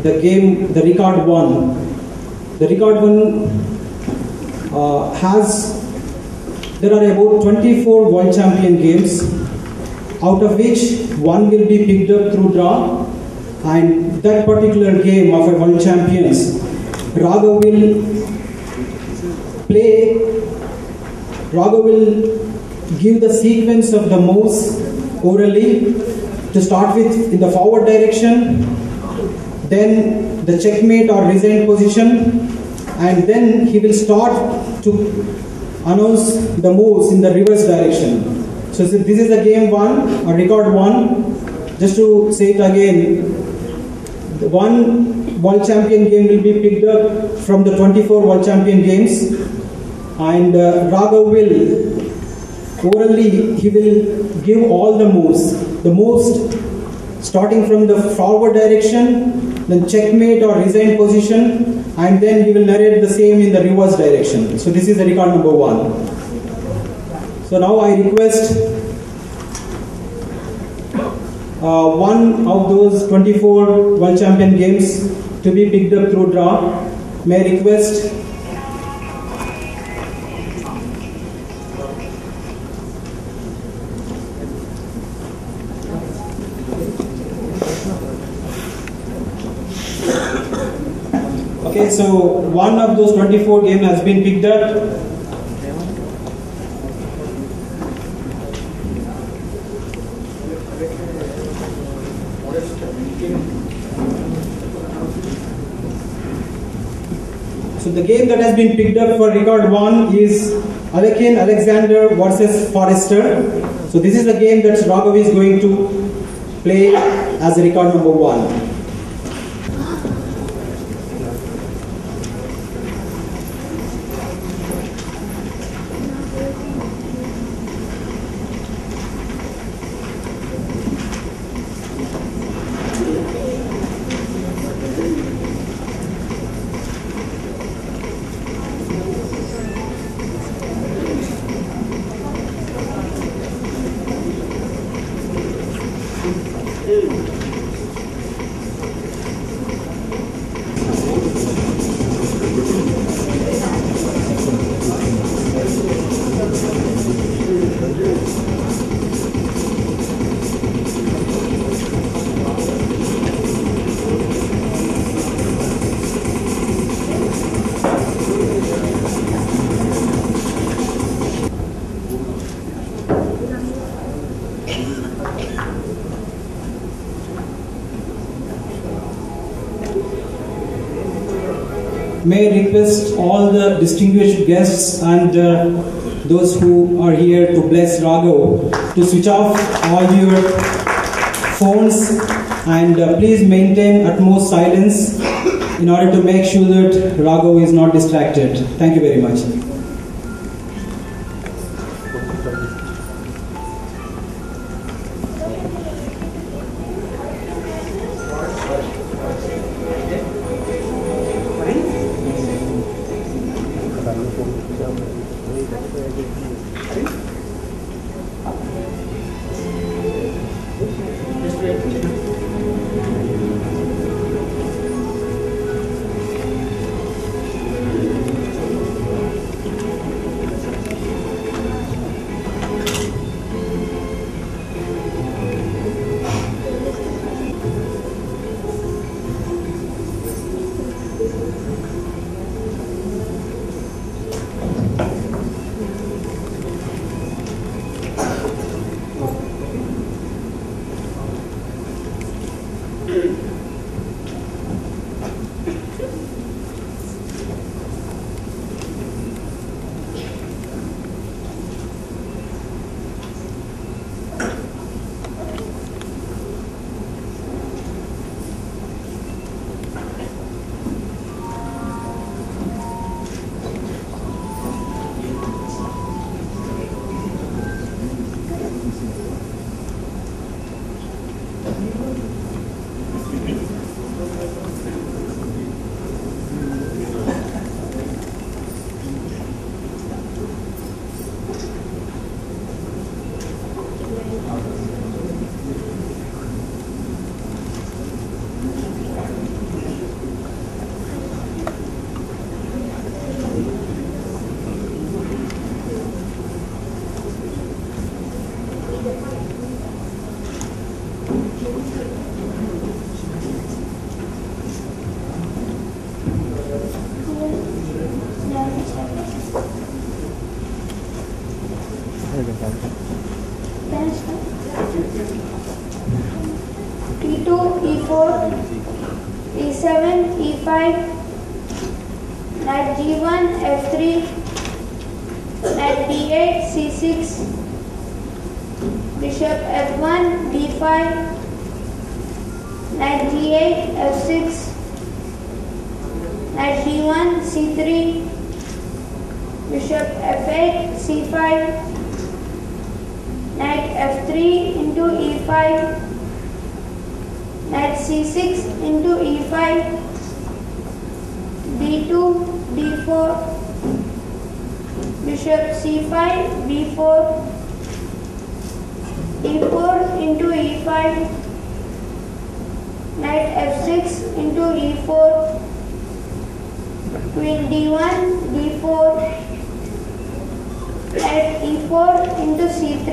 the game, the Record 1. The Record 1 there are about 24 World Champion games, out of which one will be picked up through draw, and that particular game of a World Champions, Raghav will give the sequence of the moves orally, to start with in the forward direction, then the checkmate or resign position, and then he will start to announce the moves in the reverse direction. So this is the game 1, or Record 1. Just to say it again, the one World Champion game will be picked up from the 24 World Champion games, and Raghav will orally, he will give all the moves starting from the forward direction, then checkmate or resign position, and then he will narrate the same in the reverse direction. So this is the record number 1. So now I request one of those 24 World Champion games to be picked up through draw. May I request okay, so one of those 24 games has been picked up. So the game that has been picked up for Record 1 is Alexander versus Forrester. So this is the game that Raghav is going to play as record number 1. May I request all the distinguished guests and those who are here to bless Raghav to switch off all your phones and please maintain utmost silence in order to make sure that Raghav is not distracted. Thank you very much. E2, E4, E7, E5, knight G1, F3, knight D8, C6, bishop F1, D5, knight G8, F6, knight D1, C3, bishop F8, C5, knight F3 into E5, knight C6 into E5, D2, D4, bishop C5, B4, E4 into E5, knight F6 into E4, queen D1, D4, knight E4 into C3,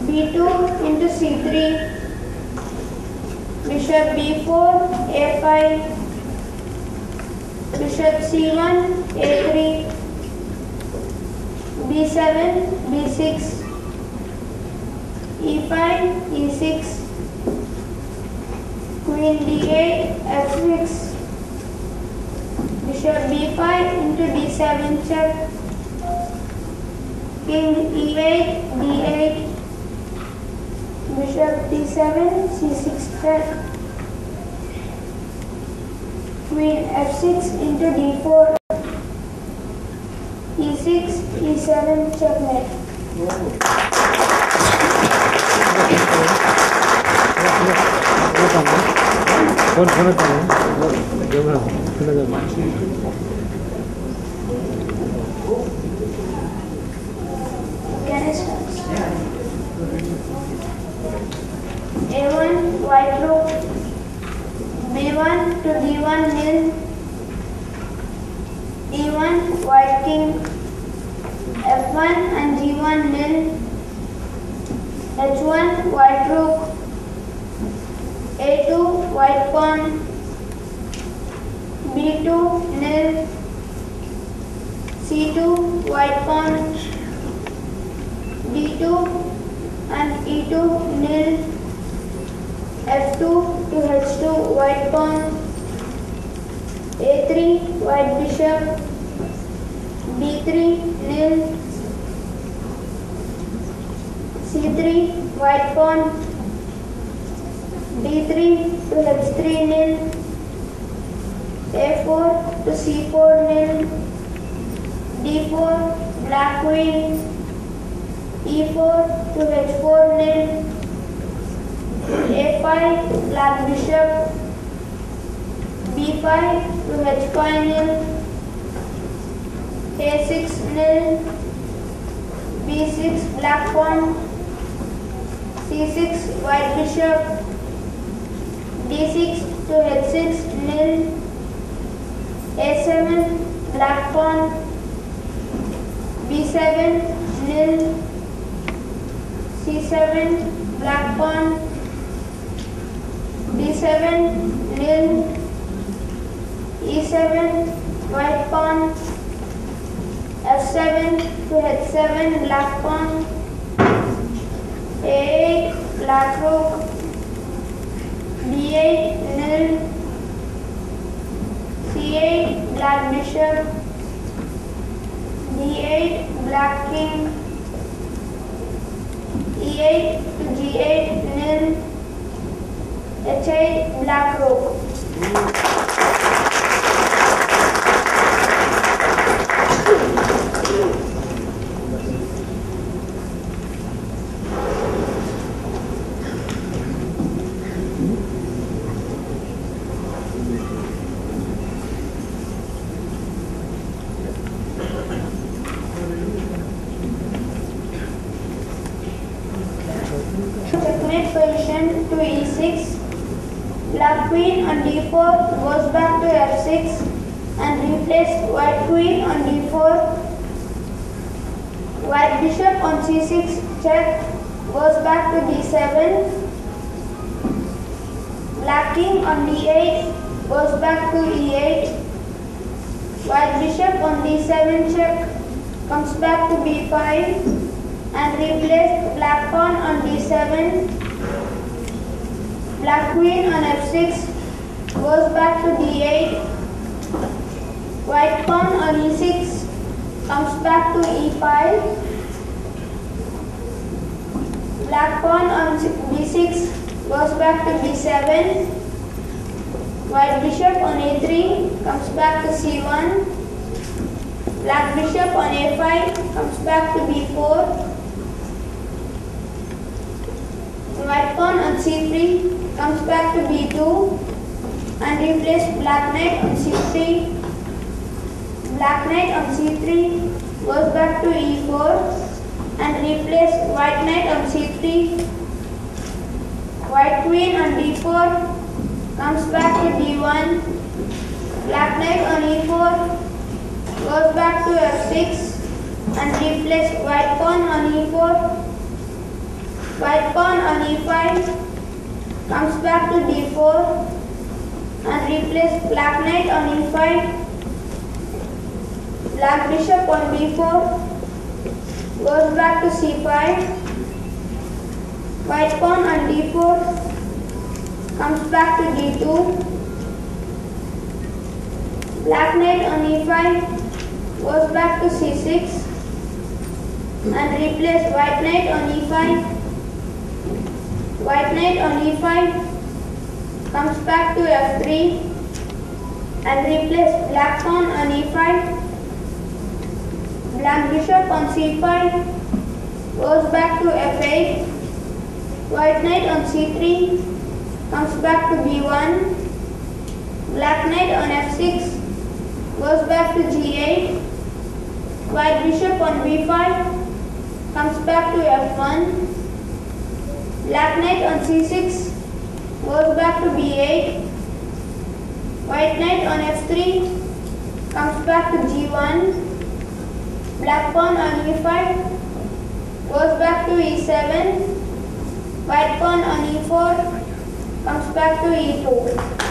B2 into C3, bishop B4, A5, bishop C1, A3, B7, B6, E5, E6, queen D8, F6, bishop B5 into D7 check, king E8, D8, bishop D7, C6 check, queen F6 into D4, E6, E7 checkmate. Guinness A1 white rook, B1 to D1 nil, E1 white king, F1 and G1 nil, H1 white rook, A2 white pawn, B2 nil, C2 white pawn, D2 and E2 nil, F2 to H2 white pawn, A3 white bishop, B3 nil, C3 white pawn, D3 to H3 nil, A4 to C4 nil, D4 black queen, E4 to H4 nil, A5 black bishop, B5 to H5 nil, A6 nil, B6 black pawn, C6 white bishop, D6 to H6 nil, A7 black pawn, B7 nil, C7 black pawn, D7 nil, E7 white pawn, F7 to H7 black pawn, A8 black rook, D8 nil, C8 black bishop, D8 black king, E8 to G8 nil, H8 black rook. Checkmate position to E6, Black queen on d4 goes back to f6 and replace white queen on d4. White bishop on c6 check goes back to d7. Black king on d8 goes back to e8. White bishop on d7 check comes back to b5 and replace black pawn on d7. Black queen on f6 goes back to d8. White pawn on e6 comes back to e5. Black pawn on b6 goes back to b7. White bishop on a3 comes back to c1. Black bishop on a5 comes back to b4. White pawn on c3 comes back to b2 and replace black knight on c3. Black knight on c3 goes back to e4 and replace white knight on c3. White queen on d4 comes back to d1. Black knight on e4 goes back to f6 and replace white pawn on e4. White pawn on e5 comes back to d4 and replace black knight on e5. Black bishop on b4 goes back to c5. White pawn on d4 comes back to d2. Black knight on e5 goes back to c6 and replace white knight on e5. White knight on e5 comes back to f3 and replace black pawn on e5. Black bishop on c5 goes back to f8. White knight on c3 comes back to b1. Black knight on f6 goes back to g8. White bishop on b5 comes back to f1. Black knight on c6 goes back to b8. White knight on f3 comes back to g1. Black pawn on e5 goes back to e7. White pawn on e4 comes back to e2.